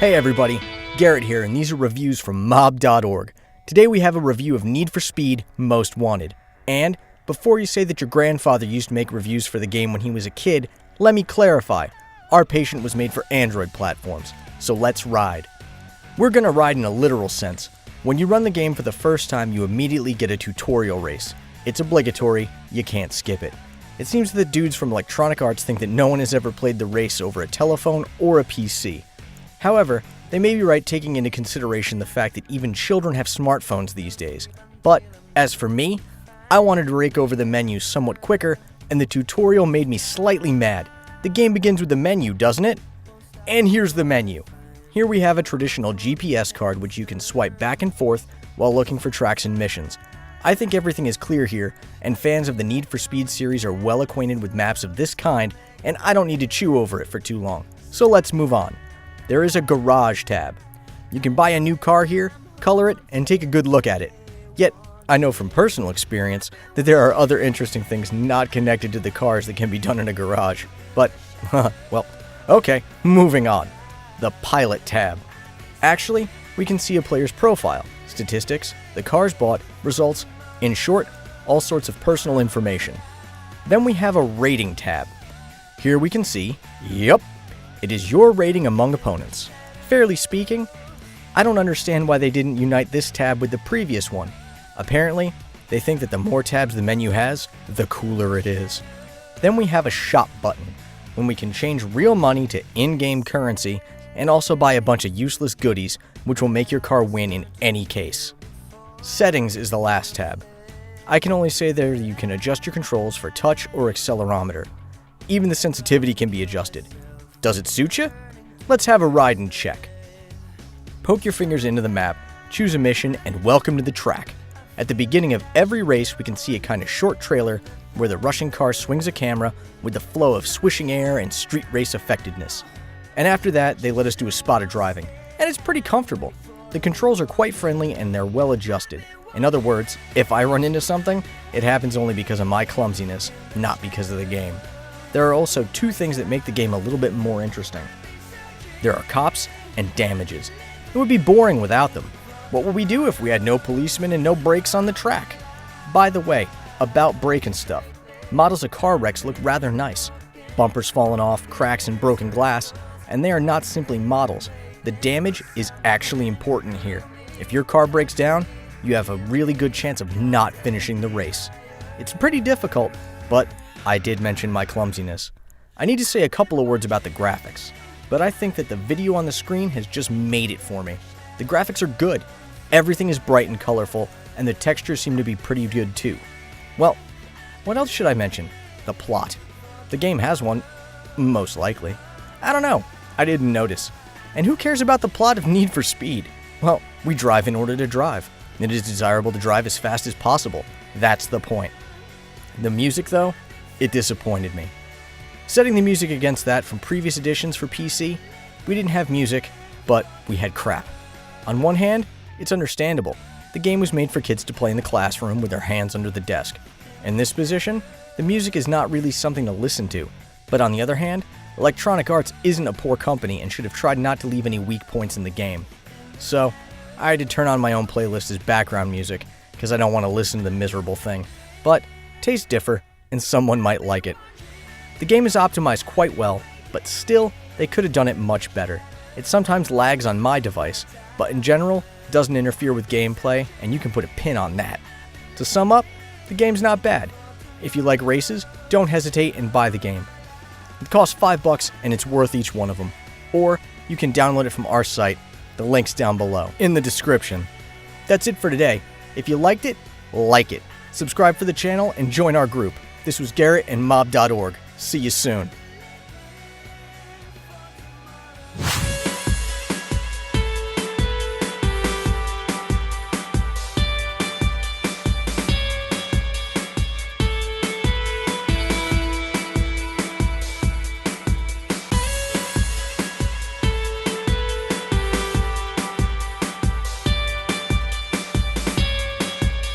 Hey everybody, Garrett here, and these are reviews from mob.org. Today we have a review of Need for Speed Most Wanted. And before you say that your grandfather used to make reviews for the game when he was a kid, let me clarify. Our Patient was made for Android platforms, so let's ride. We're gonna ride in a literal sense. When you run the game for the first time, you immediately get a tutorial race. It's obligatory, you can't skip it. It seems that the dudes from Electronic Arts think that no one has ever played the race over a telephone or a PC. However, they may be right taking into consideration the fact that even children have smartphones these days. But, as for me, I wanted to rake over the menu somewhat quicker, and the tutorial made me slightly mad. The game begins with the menu, doesn't it? And here's the menu. Here we have a traditional GPS card which you can swipe back and forth while looking for tracks and missions. I think everything is clear here, and fans of the Need for Speed series are well acquainted with maps of this kind, and I don't need to chew over it for too long. So let's move on. There is a Garage tab. You can buy a new car here, color it, and take a good look at it. Yet, I know from personal experience that there are other interesting things not connected to the cars that can be done in a garage. But, well, okay, moving on. The Pilot tab. Actually, we can see a player's profile, statistics, the cars bought, results, in short, all sorts of personal information. Then we have a Rating tab. Here we can see, yep, it is your rating among opponents. Fairly speaking, I don't understand why they didn't unite this tab with the previous one. Apparently, they think that the more tabs the menu has, the cooler it is. Then we have a Shop button, when we can change real money to in-game currency and also buy a bunch of useless goodies which will make your car win in any case. Settings is the last tab. I can only say there you can adjust your controls for touch or accelerometer. Even the sensitivity can be adjusted. Does it suit you? Let's have a ride and check. Poke your fingers into the map, choose a mission, and welcome to the track. At the beginning of every race, we can see a kind of short trailer where the rushing car swings a camera with the flow of swishing air and street race effectiveness. And after that, they let us do a spot of driving, and it's pretty comfortable. The controls are quite friendly and they're well adjusted. In other words, if I run into something, it happens only because of my clumsiness, not because of the game. There are also two things that make the game a little bit more interesting. There are cops and damages. It would be boring without them. What would we do if we had no policemen and no brakes on the track? By the way, about braking stuff. Models of car wrecks look rather nice. Bumpers falling off, cracks and broken glass, and they are not simply models. The damage is actually important here. If your car breaks down, you have a really good chance of not finishing the race. It's pretty difficult, but I did mention my clumsiness. I need to say a couple of words about the graphics, but I think that the video on the screen has just made it for me. The graphics are good, everything is bright and colorful, and the textures seem to be pretty good too. Well, what else should I mention? The plot. The game has one, most likely. I don't know, I didn't notice. And who cares about the plot of Need for Speed? Well, we drive in order to drive. It is desirable to drive as fast as possible. That's the point. The music, though, it disappointed me. Setting the music against that from previous editions for PC, we didn't have music, but we had crap. On one hand, it's understandable. The game was made for kids to play in the classroom with their hands under the desk. In this position, the music is not really something to listen to. But on the other hand, Electronic Arts isn't a poor company and should have tried not to leave any weak points in the game. So, I had to turn on my own playlist as background music, because I don't want to listen to the miserable thing. But, tastes differ, and someone might like it. The game is optimized quite well, but still, they could have done it much better. It sometimes lags on my device, but in general, it doesn't interfere with gameplay, and you can put a pin on that. To sum up, the game's not bad. If you like races, don't hesitate and buy the game. It costs $5 and it's worth each one of them. Or, you can download it from our site. The link's down below, in the description. That's it for today. If you liked it, like it. Subscribe for the channel and join our group. This was Garrett and mob.org. See you soon.